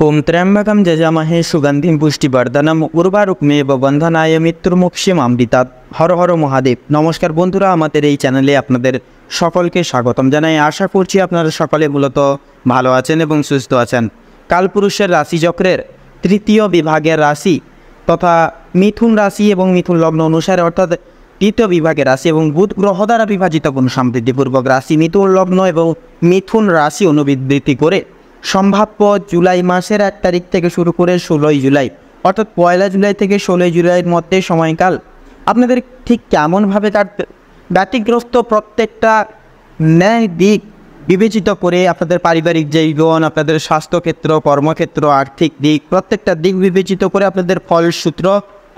ওম ত্র্যম্বকম যজামহে সুগন্ধিম পুষ্টিবর্ধনম উর্বারুকমেব বন্ধনায় মৃত্যুর্মুক্ষীমামৃতাৎ। হর হর মহাদেব। নমস্কার বন্ধুরা, আমাদের এই চ্যানেলে আপনাদের সকলকে স্বাগতম জানাই। আশা করছি আপনারা সকলে মূলত ভালো আছেন এবং সুস্থ আছেন। কালপুরুষের রাশিচক্রের তৃতীয় বিভাগের রাশি তথা মিথুন রাশি এবং মিথুন লগ্ন অনুসারে অর্থাৎ তৃতীয় বিভাগের রাশি এবং বুধ গ্রহ দ্বারা বিভাজিত কোন সমৃদ্ধিপূর্বক রাশি মিথুন লগ্ন এবং মিথুন রাশি অনুবৃত্তি করে সম্ভাব্য জুলাই মাসের 1 তারিখ থেকে শুরু করে 16ই জুলাই অর্থাৎ 1 জুলাই থেকে 16ই জুলাইয়ের মধ্যে সময়কাল আপনাদের ঠিক কেমনভাবে কাটবে, ব্যতিগ্রস্ত প্রত্যেকটা ন্যায় দিক বিবেচিত করে আপনাদের পারিবারিক জীবন, আপনাদের স্বাস্থ্যক্ষেত্র, কর্মক্ষেত্র, আর্থিক দিক, প্রত্যেকটা দিক বিবেচিত করে আপনাদের ফলসূত্র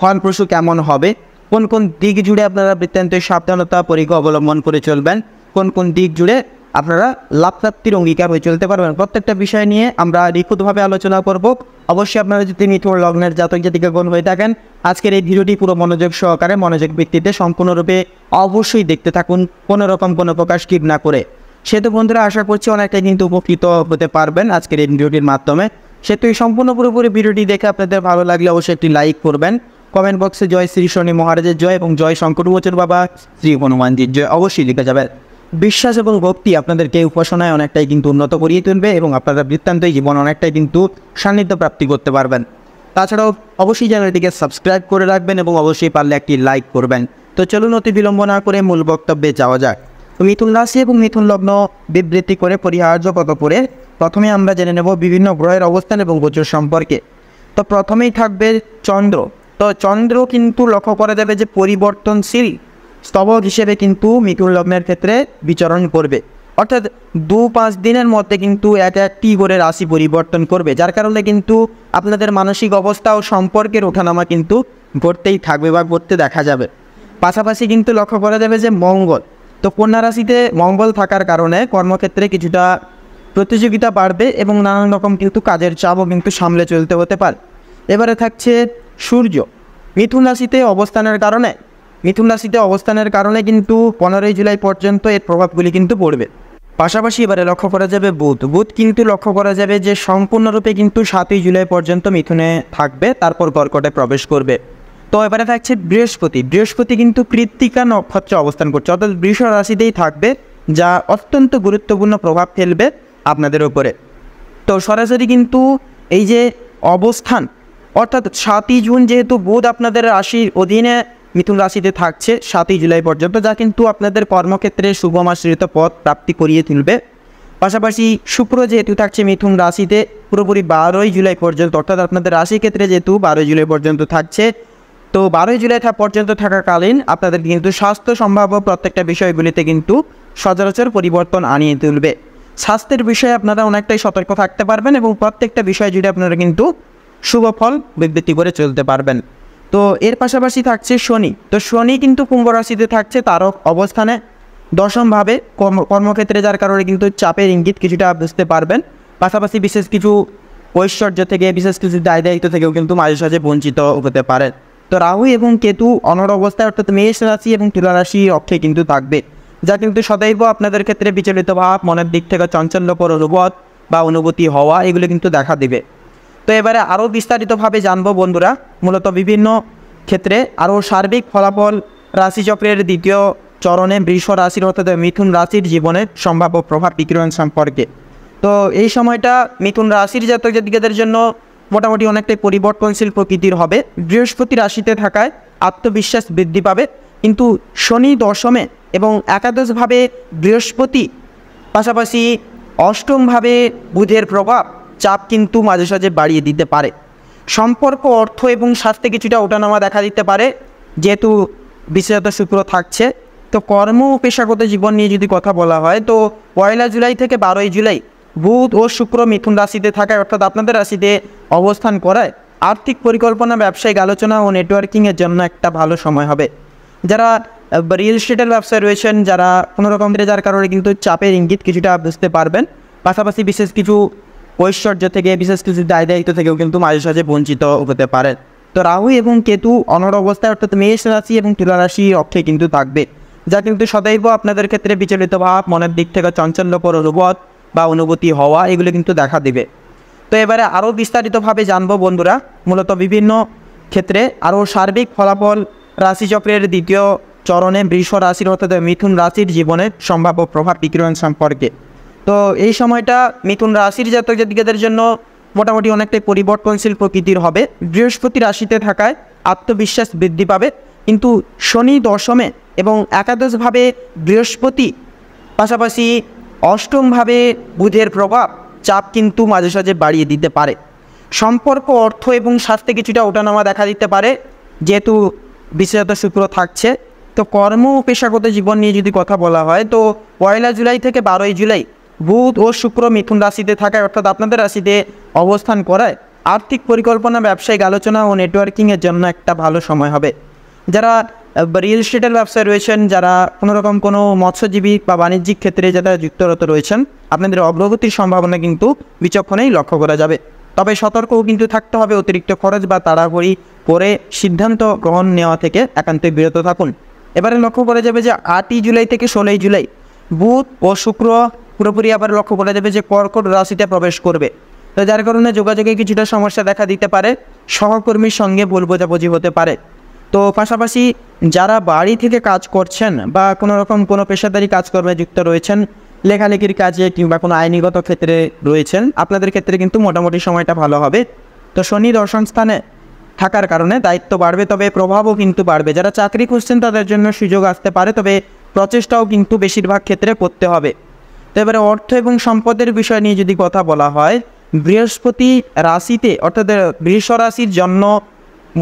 ফলপ্রসূ কেমন হবে, কোন কোন দিক জুড়ে আপনারা বৃত্তান্ত সাবধানতা পরীক্ষা অবলম্বন করে চলবেন, কোন কোন দিক জুড়ে আপনারা লাভ প্রাপ্তির অঙ্গীকার হয়ে চলতে পারবেন, প্রত্যেকটা বিষয় নিয়ে আমরা নিখুঁতভাবে আলোচনা করব। অবশ্যই আপনারা যদি মিথুন লগ্নের জাতক জাতিকাগণ হয়ে থাকেন, আজকের এই ভিডিওটি পুরো মনোযোগ সহকারে মনোযোগ ভিত্তিতে সম্পূর্ণরূপে অবশ্যই দেখতে থাকুন, কোনো রকম কোনো প্রকাশ স্কিপ না করে। সেহেতু বন্ধুরা আশা করছি অনেকটাই কিন্তু উপকৃত হতে পারবেন আজকের এই ভিডিওটির মাধ্যমে। সেহেতু এই সম্পূর্ণ পুরোপুরি ভিডিওটি দেখে আপনাদের ভালো লাগলে অবশ্যই একটি লাইক করবেন, কমেন্ট বক্সে জয় শ্রী শনি মহারাজের জয় এবং জয় সংকটমোচন বাবা শ্রী হনুমানজির জয় অবশ্যই লিখে যাবেন। বিশ্বাস এবং ভক্তি আপনাদেরকে উপাসনায় অনেকটাই কিন্তু উন্নত করিয়ে তুলবে এবং আপনারা বৃত্তান্তই জীবন অনেকটাই কিন্তু সান্নিধ্য প্রাপ্তি করতে পারবেন। তাছাড়াও অবশ্যই চ্যানেলটিকে সাবস্ক্রাইব করে রাখবেন এবং অবশ্যই পারলে একটি লাইক করবেন। তো চলুন অতি বিলম্ব না করে মূল বক্তব্যে যাওয়া যাক। মিথুন রাশি এবং মিথুন লগ্ন বিবৃতি করে পরিহার্য কত করে প্রথমে আমরা জেনে নেব বিভিন্ন গ্রহের অবস্থান এবং গোচর সম্পর্কে। তো প্রথমেই থাকবে চন্দ্র। তো চন্দ্র কিন্তু লক্ষ্য করা যাবে যে পরিবর্তনশীল স্তবক হিসেবে কিন্তু মিথুন লগ্নের ক্ষেত্রে বিচরণ করবে, অর্থাৎ 2-5 দিনের মধ্যে কিন্তু একটি করে রাশি পরিবর্তন করবে, যার কারণে কিন্তু আপনাদের মানসিক অবস্থা ও সম্পর্কের ওঠানামা কিন্তু ঘটতেই থাকবে বা ঘটতে দেখা যাবে। পাশাপাশি কিন্তু লক্ষ্য করা যাবে যে মঙ্গল, তো কন্যা রাশিতে মঙ্গল থাকার কারণে কর্মক্ষেত্রে কিছুটা প্রতিযোগিতা বাড়বে এবং নানান রকম কিন্তু কাজের চাপও কিন্তু সামলে চলতে হতে পারে। এবারে থাকছে সূর্য। মিথুন রাশিতে অবস্থানের কারণে কিন্তু 15ই জুলাই পর্যন্ত এর প্রভাবগুলি কিন্তু পড়বে। পাশাপাশি এবারে লক্ষ্য করা যাবে বুধ কিন্তু লক্ষ্য করা যাবে যে সম্পূর্ণরূপে কিন্তু 7ই জুলাই পর্যন্ত মিথুনে থাকবে, তারপর কর্কটে প্রবেশ করবে। তো এবারে থাকছে বৃহস্পতি কিন্তু কৃত্তিকা নক্ষত্রে অবস্থান করছে, অর্থাৎ বৃষ রাশিতেই থাকবে, যা অত্যন্ত গুরুত্বপূর্ণ প্রভাব ফেলবে আপনাদের উপরে। তো সরাসরি কিন্তু এই যে অবস্থান অর্থাৎ 7ই জুন যেহেতু বুধ আপনাদের রাশির অধীনে মিথুন রাশিতে থাকছে 7ই জুলাই পর্যন্ত, যা কিন্তু আপনাদের কর্মক্ষেত্রে শুভমাশ্রিত পথ প্রাপ্তি করিয়ে তুলবে। পাশাপাশি শুক্র যেহেতু থাকছে মিথুন রাশিতে পুরোপুরি 12ই জুলাই পর্যন্ত, অর্থাৎ আপনাদের রাশি ক্ষেত্রে যেহেতু 12ই জুলাই পর্যন্ত থাকছে, তো 12ই জুলাই পর্যন্ত থাকাকালীন আপনাদের কিন্তু স্বাস্থ্য সম্ভাব্য প্রত্যেকটা বিষয়গুলিতে কিন্তু সচরাচর পরিবর্তন আনিয়ে তুলবে। স্বাস্থ্যের বিষয়ে আপনারা অনেকটাই সতর্ক থাকতে পারবেন এবং প্রত্যেকটা বিষয় জুড়ে আপনারা কিন্তু শুভ ফল বিবৃতি করে চলতে পারবেন। তো এর পাশাপাশি থাকছে শনি। তো শনি কিন্তু কুম্ভ রাশিতে থাকছে তার অবস্থানে দশমভাবে কর্মক্ষেত্রে, যার কারণে কিন্তু চাপের ইঙ্গিত কিছুটা বুঝতে পারবেন। পাশাপাশি বিশেষ কিছু ঐশ্বর্য থেকে, বিশেষ কিছু দায় দায়িত্ব থেকেও কিন্তু মাঝে সাঝে বঞ্চিত হতে পারে। তো রাহু এবং কেতু অনর অবস্থায় অর্থাৎ মেষ রাশি এবং তুলা রাশি অক্ষে কিন্তু থাকবে, যা কিন্তু সদৈব আপনাদের ক্ষেত্রে বিচলিত ভাব, মনের দিক থেকে চাঞ্চল্যকর অনুভূত বা অনুভূতি হওয়া এগুলো কিন্তু দেখা দিবে। তো এবারে আরও বিস্তারিতভাবে জানবো বন্ধুরা, মূলত বিভিন্ন ক্ষেত্রে আরও সার্বিক ফলাফল রাশিচক্রের দ্বিতীয় চরণে বৃষ রাশির অর্থাৎ মিথুন রাশির জীবনের সম্ভাব্য প্রভাব বিকিরণ সম্পর্কে। তো এই সময়টা মিথুন রাশির জাতক জাতিকাদের জন্য মোটামুটি অনেকটাই পরিবর্তনশীল প্রকৃতির হবে। বৃহস্পতি রাশিতে থাকায় আত্মবিশ্বাস বৃদ্ধি পাবে, কিন্তু শনি দশমে এবং একাদশভাবে বৃহস্পতি, পাশাপাশি অষ্টমভাবে বুধের প্রভাব চাপ কিন্তু মাঝে সাঝে বাড়িয়ে দিতে পারে। সম্পর্ক, অর্থ এবং স্বাস্থ্যে কিছুটা ওঠানামা দেখা দিতে পারে যেহেতু বিশেষত শুক্র থাকছে। তো কর্ম ও পেশাগত জীবন নিয়ে যদি কথা বলা হয়, তো 1 জুলাই থেকে 12ই জুলাই বুধ ও শুক্র মিথুন রাশিতে থাকায় অর্থাৎ আপনাদের রাশিতে অবস্থান করায় আর্থিক পরিকল্পনা, ব্যবসায়িক আলোচনা ও নেটওয়ার্কিংয়ের জন্য একটা ভালো সময় হবে। যারা রিয়েল এস্টেটের ব্যবসায় রয়েছেন, যারা কোনো রকম, যার কারণে কিন্তু চাপের ইঙ্গিত কিছুটা বুঝতে পারবেন। পাশাপাশি বিশেষ কিছু ঐশ্বর্য থেকে, বিশেষ কিছু দায় দায়িত্ব থেকেও কিন্তু মাঝে সাঝে বঞ্চিত হতে পারেন। তো রাহু এবং কেতু অনর অবস্থায় অর্থাৎ মেষ রাশি এবং তুলা রাশি অক্ষে কিন্তু থাকবে, যা কিন্তু সদৈব আপনাদের ক্ষেত্রে বিচলিত ভাব, মনের দিক থেকে চাঞ্চল্যকর অনুভূত বা অনুভূতি হওয়া এগুলো কিন্তু দেখা দেবে। তো এবারে আরও বিস্তারিতভাবে জানবো বন্ধুরা, মূলত বিভিন্ন ক্ষেত্রে আরও সার্বিক ফলাফল রাশিচক্রের দ্বিতীয় চরণে বৃষ রাশির অর্থাৎ মিথুন রাশির জীবনের সম্ভাব্য প্রভাব বিকিরণ সম্পর্কে। তো এই সময়টা মিথুন রাশির জাতক জাতিকাদের জন্য মোটামুটি অনেকটাই পরিবর্তনশীল প্রকৃতির হবে। বৃহস্পতি রাশিতে থাকায় আত্মবিশ্বাস বৃদ্ধি পাবে, কিন্তু শনি দশমে এবং একাদশভাবে বৃহস্পতি, পাশাপাশি অষ্টমভাবে বুধের প্রভাব চাপ কিন্তু মাঝে সাঝে বাড়িয়ে দিতে পারে। সম্পর্ক, অর্থ এবং স্বাস্থ্যে কিছুটা ওঠানামা দেখা দিতে পারে, যেহেতু বিশেষত শুক্র থাকছে। তো কর্ম ও পেশাগত জীবন নিয়ে যদি কথা বলা হয়, তো 1 জুলাই থেকে 12 জুলাই বুধ ও শুক্র মিথুন রাশিতে থাকায় অর্থাৎ আপনাদের রাশিতে অবস্থান করায় আর্থিক পরিকল্পনা, ব্যবসায়িক আলোচনা ও নেটওয়ার্কিংয়ের জন্য একটা ভালো সময় হবে। যারা রিয়েল এস্টেটের ব্যবসায় রয়েছেন, যারা কোনোরকম কোনো মৎস্যজীবী বা বাণিজ্যিক ক্ষেত্রে যারা যুক্তরত রয়েছেন, আপনাদের অগ্রগতির সম্ভাবনা কিন্তু বিচক্ষণেই লক্ষ্য করা যাবে। তবে সতর্কও কিন্তু থাকতে হবে, অতিরিক্ত খরচ বা তাড়াহুড়ি করে সিদ্ধান্ত গ্রহণ নেওয়া থেকে একান্তই বিরত থাকুন। এবারে লক্ষ্য করা যাবে যে 8 জুলাই থেকে 16 জুলাই বুধ ও শুক্র পুরোপুরি আবার লক্ষ্য করা যাবে যে কর্কট রাশিতে প্রবেশ করবে। তো যার কারণে যোগাযোগে কিছুটা সমস্যা দেখা দিতে পারে, সহকর্মীর সঙ্গে ভুল বোঝাবুঝি হতে পারে। তো পাশাপাশি যারা বাড়ি থেকে কাজ করছেন বা কোনো রকম কোনো পেশাদারি কাজকর্মে যুক্ত রয়েছেন, লেখালেখির কাজে কিংবা কোনো আইনিগত ক্ষেত্রে রয়েছেন, আপনাদের ক্ষেত্রে কিন্তু মোটামুটি সময়টা ভালো হবে। তো শনি দর্শন স্থানে থাকার কারণে দায়িত্ব বাড়বে, তবে প্রভাবও কিন্তু বাড়বে। যারা চাকরি খুঁজছেন তাদের জন্য সুযোগ আসতে পারে, তবে প্রচেষ্টাও কিন্তু বেশিরভাগ ক্ষেত্রে করতে হবে। তো এবারে অর্থ এবং সম্পদের বিষয় নিয়ে যদি কথা বলা হয়, বৃহস্পতি রাশিতে অর্থাৎ বৃষ রাশির জন্য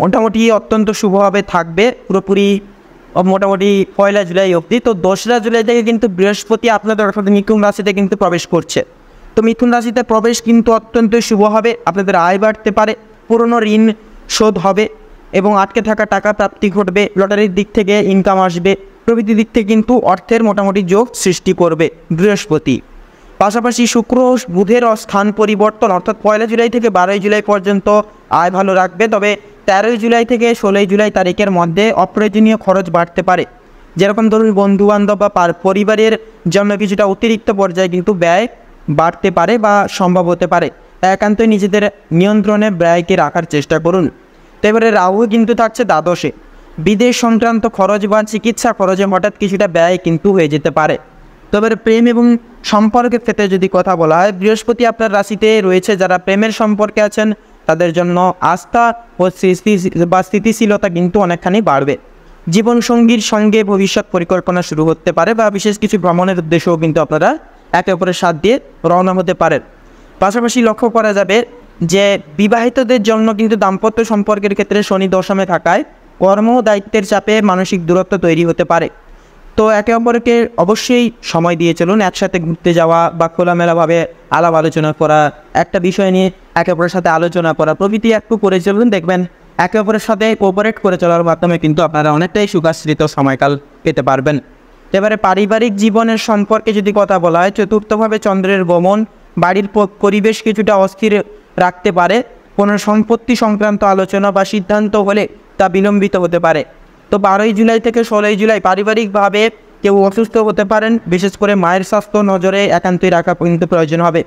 মোটামুটি অত্যন্ত শুভভাবে থাকবে পুরোপুরি মোটামুটি 1 জুলাই অবধি। তো 2 জুলাই থেকে কিন্তু বৃহস্পতি আপনাদের অর্থাৎ মিথুন রাশিতে কিন্তু প্রবেশ করছে। তো মিথুন রাশিতে প্রবেশ কিন্তু অত্যন্ত শুভ হবে, আপনাদের আয় বাড়তে পারে, পুরনো ঋণ শোধ হবে এবং আটকে থাকা টাকা প্রাপ্তি ঘটবে, লটারির দিক থেকে ইনকাম আসবে, প্রভৃতি দিক থেকে কিন্তু অর্থের মোটামুটি যোগ সৃষ্টি করবে বৃহস্পতি। পাশাপাশি শুক্র ও বুধের স্থান পরিবর্তন অর্থাৎ 1 জুলাই থেকে 12 জুলাই পর্যন্ত আয় ভালো রাখবে, তবে 13 জুলাই থেকে 16 জুলাই তারিখের মধ্যে অপ্রয়োজনীয় খরচ বাড়তে পারে। যেরকম ধরুন বন্ধুবান্ধব বা পরিবারের জন্য কিছুটা অতিরিক্ত পর্যায়ে কিন্তু ব্যয় বাড়তে পারে বা সম্ভব হতে পারে। একান্তই নিজেদের নিয়ন্ত্রণে ব্যয়কে রাখার চেষ্টা করুন। তো এবারে রাহু কিন্তু থাকছে দ্বাদশে, বিদেশ সংক্রান্ত খরচ বা চিকিৎসা খরচে হঠাৎ কিছুটা ব্যয় কিন্তু হয়ে যেতে পারে। তবে প্রেম এবং সম্পর্কের ক্ষেত্রে যদি কথা বলা হয়, বৃহস্পতি আপনার রাশিতে রয়েছে, যারা প্রেমের সম্পর্কে আছেন তাদের জন্য আস্থা ও স্থিতিশীলতা কিন্তু অনেকখানি বাড়বে। জীবনসঙ্গীর সঙ্গে ভবিষ্যৎ পরিকল্পনা শুরু হতে পারে বা বিশেষ কিছু ভ্রমণের উদ্দেশ্যেও কিন্তু আপনারা একে অপরের সাথ দিয়ে রওনা হতে পারেন। পাশাপাশি লক্ষ্য করা যাবে যে বিবাহিতদের জন্য কিন্তু দাম্পত্য সম্পর্কের ক্ষেত্রে শনি দশমে থাকায় কর্ম দায়িত্বের চাপে মানসিক দূরত্ব তৈরি হতে পারে। তো একে অপরকে অবশ্যই সময় দিয়ে চলুন, একসাথে ঘুরতে যাওয়া বা খোলামেলাভাবে আলাপ আলোচনা করা, একটা বিষয় নিয়ে একে অপরের সাথে আলোচনা করা প্রভৃতি একটু করে চলুন, দেখবেন একে অপরের সাথে কোঅপারেট করে চলার মাধ্যমে কিন্তু আপনারা অনেকটাই সুখাশ্রিত সময়কাল পেতে পারবেন। এবারে পারিবারিক জীবনের সম্পর্কে যদি কথা বলা হয়, চতুর্থভাবে চন্দ্রের গমন বাড়ির পরিবেশ কিছুটা অস্থির রাখতে পারে, কোনো সম্পত্তি সংক্রান্ত আলোচনা বা সিদ্ধান্ত হলে তা বিলম্বিত হতে পারে। তো 12 জুলাই থেকে 16 জুলাই পারিবারিকভাবে কেউ অসুস্থ হতে পারেন, বিশেষ করে মায়ের স্বাস্থ্য নজরে একান্তই রাখা কিন্তু প্রয়োজন হবে।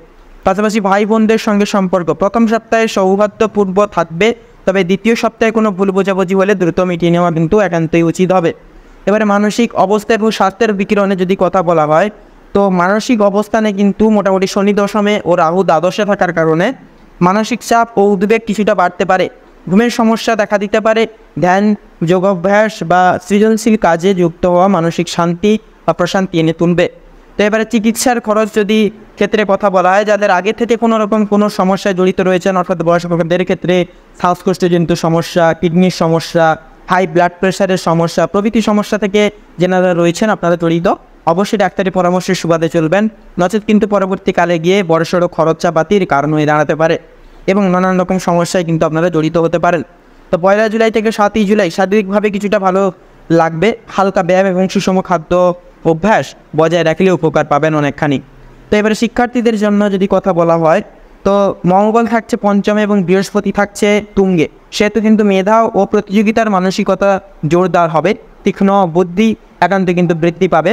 পাশাপাশি ভাই বোনদের সঙ্গে সম্পর্ক প্রথম সপ্তাহে সৌহার্দ্যপূর্ব থাকবে, তবে দ্বিতীয় সপ্তাহে কোনো ভুল বোঝাবুঝি হলে দ্রুত মিটিয়ে নেওয়া কিন্তু একান্তই উচিত হবে। এবারে মানসিক অবস্থা এবং স্বাস্থ্যের বিকিরণে যদি কথা বলা হয়, তো মানসিক অবস্থানে কিন্তু মোটামুটি শনি দশমে ও রাহু দ্বাদশে থাকার কারণে মানসিক চাপ ও উদ্বেগ কিছুটা বাড়তে পারে, ঘুমের সমস্যা দেখা দিতে পারে। ধ্যান, যোগাভ্যাস বা সৃজনশীল কাজে যুক্ত হওয়া মানসিক শান্তি বা প্রশান্তি এনে তুলবে। তো এবারে চিকিৎসার খরচ যদি ক্ষেত্রে কথা বলা হয়, যাদের আগে থেকে কোনো রকম কোনো সমস্যায় জড়িত রয়েছেন অর্থাৎ বয়স্কদের ক্ষেত্রে শ্বাসকষ্টজনিত সমস্যা, কিডনির সমস্যা, হাই ব্লাড প্রেশারের সমস্যা প্রভৃতি সমস্যা থেকে যেনারা রয়েছেন আপনারা জড়িত, অবশ্যই ডাক্তারি পরামর্শের সুবাদে চলবেন, নচেত কিন্তু পরবর্তীকালে গিয়ে বড়সড় খরচাপাতির কারণ হয়ে দাঁড়াতে পারে এবং নানান রকম সমস্যায় কিন্তু আপনারা জড়িত হতে পারেন। তো 1 জুলাই থেকে 7 জুলাই শারীরিকভাবে কিছুটা ভালো লাগবে, হালকা ব্যায়াম এবং সুষম খাদ্য অভ্যাস বজায় রাখলে উপকার পাবেন অনেকখানি। তো এবারে শিক্ষার্থীদের জন্য যদি কথা বলা হয়, তো মঙ্গল থাকছে পঞ্চমে এবং বৃহস্পতি থাকছে তুঙ্গে, সেহেতু কিন্তু মেধা ও প্রতিযোগিতার মানসিকতা জোরদার হবে, তীক্ষ্ণ বুদ্ধি একান্ত কিন্তু বৃদ্ধি পাবে।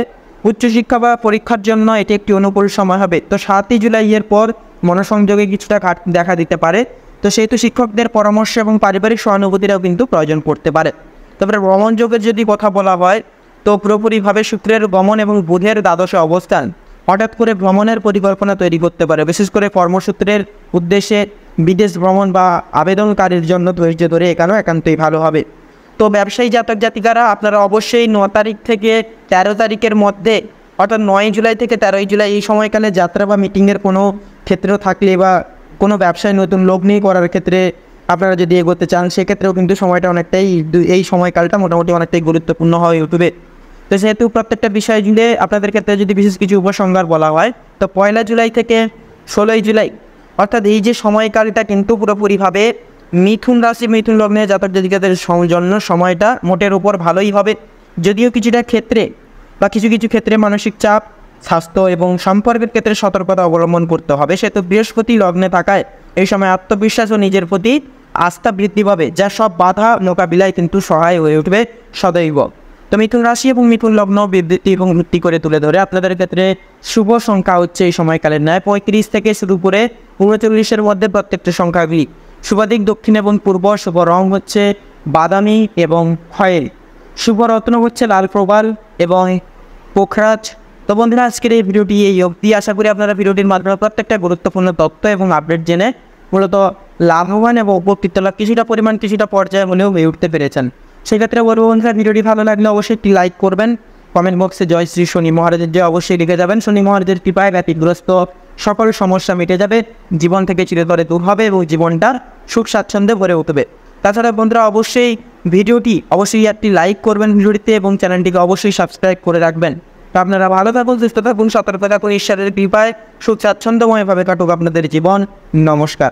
উচ্চশিক্ষা বা পরীক্ষার জন্য এটি একটি অনুকূল সময় হবে। তো 7 জুলাইয়ের পর মনোসংযোগে কিছুটা ঘাটতি দেখা দিতে পারে। তো সেহেতু শিক্ষকদের পরামর্শ এবং পারিবারিক সহানুভূতিটাও কিন্তু প্রয়োজন পড়তে পারে। তারপরে ভ্রমণ যোগের যদি কথা বলা হয়, তো পুরোপুরিভাবে শুক্রের গমন এবং বুধের দ্বাদশে অবস্থান হঠাৎ করে ভ্রমণের পরিকল্পনা তৈরি করতে পারে। বিশেষ করে কর্মসূত্রের উদ্দেশ্যে বিদেশ ভ্রমণ বা আবেদনকারীর জন্য ধৈর্য ধরে এখানেও একান্তই ভালো হবে। তো ব্যবসায়ী জাতক জাতিকারা আপনারা অবশ্যই 9 তারিখ থেকে 13 তারিখের মধ্যে, অর্থাৎ 9 জুলাই থেকে 13 জুলাই এই সময়কালে যাত্রা বা মিটিংয়ের কোনো ক্ষেত্রেও থাকলে বা কোনো ব্যবসায় নতুন লগ্নি করার ক্ষেত্রে আপনারা যদি এগোতে চান, সেক্ষেত্রেও কিন্তু সময়টা অনেকটাই, এই সময়কালটা মোটামুটি অনেকটাই গুরুত্বপূর্ণ হয়ে উঠবে। তো সেহেতু প্রত্যেকটা বিষয় জুড়ে আপনাদের ক্ষেত্রে যদি বিশেষ কিছু উপসংহার বলা হয়, তো 1 জুলাই থেকে 16 জুলাই অর্থাৎ এই যে সময়কালটা কিন্তু পুরোপুরিভাবে মিথুন রাশি মিথুন লগ্নের জাতক জাতিকাদের জন্য সময়টা মোটের উপর ভালোই হবে। যদিও কিছুটা ক্ষেত্রে বা কিছু কিছু ক্ষেত্রে মানসিক চাপ, স্বাস্থ্য এবং সম্পর্কের ক্ষেত্রে সতর্কতা অবলম্বন করতে হবে। সেহেতু বৃহস্পতি লগ্নে থাকায় এই সময় আত্মবিশ্বাস ও নিজের প্রতি আস্থা বৃদ্ধি পাবে, যা সব বাধা মোকাবিলায় কিন্তু সহায় হয়ে উঠবে সদৈব। তো মিথুন রাশি এবং মিথুন লগ্ন বিবৃতি এবং ভিত্তি করে তুলে ধরে আপনাদের ক্ষেত্রে শুভ সংখ্যা হচ্ছে এই সময়কালের ন্যায় 35 থেকে শুরু করে 39-এর মধ্যে প্রত্যেকটা সংখ্যাগুলি। শুভ দিক দক্ষিণ এবং পূর্ব। শুভ রং হচ্ছে বাদামি এবং খয়েরি। শুভ রত্ন হচ্ছে লাল প্রবাল এবং পোখরাজ। তো বন্ধুরা, আজকের এই ভিডিওটি এই অবধি। আশা করি আপনারা ভিডিওটির মাধ্যমে প্রত্যেকটা গুরুত্বপূর্ণ তথ্য এবং আপডেট জেনে মূলত লাভবান এবং উপকৃত লাভ কিছুটা পরিমাণ কিছুটা পর্যায়ে হলেও হয়ে উঠতে পেরেছেন। সেক্ষেত্রে বলবো বন্ধুরা, ভিডিওটি ভালো লাগলে অবশ্যই একটি লাইক করবেন। কমেন্ট বক্সে জয় শ্রী শনি মহারাজের জয় অবশ্যই লিখে যাবেন। শনি মহারাজের কৃপায় ব্যতিগ্রস্ত সকল সমস্যা মিটে যাবে, জীবন থেকে চিরতরে দূর হবে এবং জীবনটা সুখ স্বাচ্ছন্দ্যে ভরে উঠবে। তাছাড়া বন্ধুরা, অবশ্যই ভিডিওটি অবশ্যই একটি লাইক করবেন ভিডিওটিতে এবং চ্যানেলটিকে অবশ্যই সাবস্ক্রাইব করে রাখবেন। তো আপনারা ভালো থাকুন, সুস্থ থাকুন, সতর্ক থাকুন। ঈশ্বরের কৃপায় সুখ স্বাচ্ছন্দ্যময়ভাবে কাটুক আপনাদের জীবন। নমস্কার।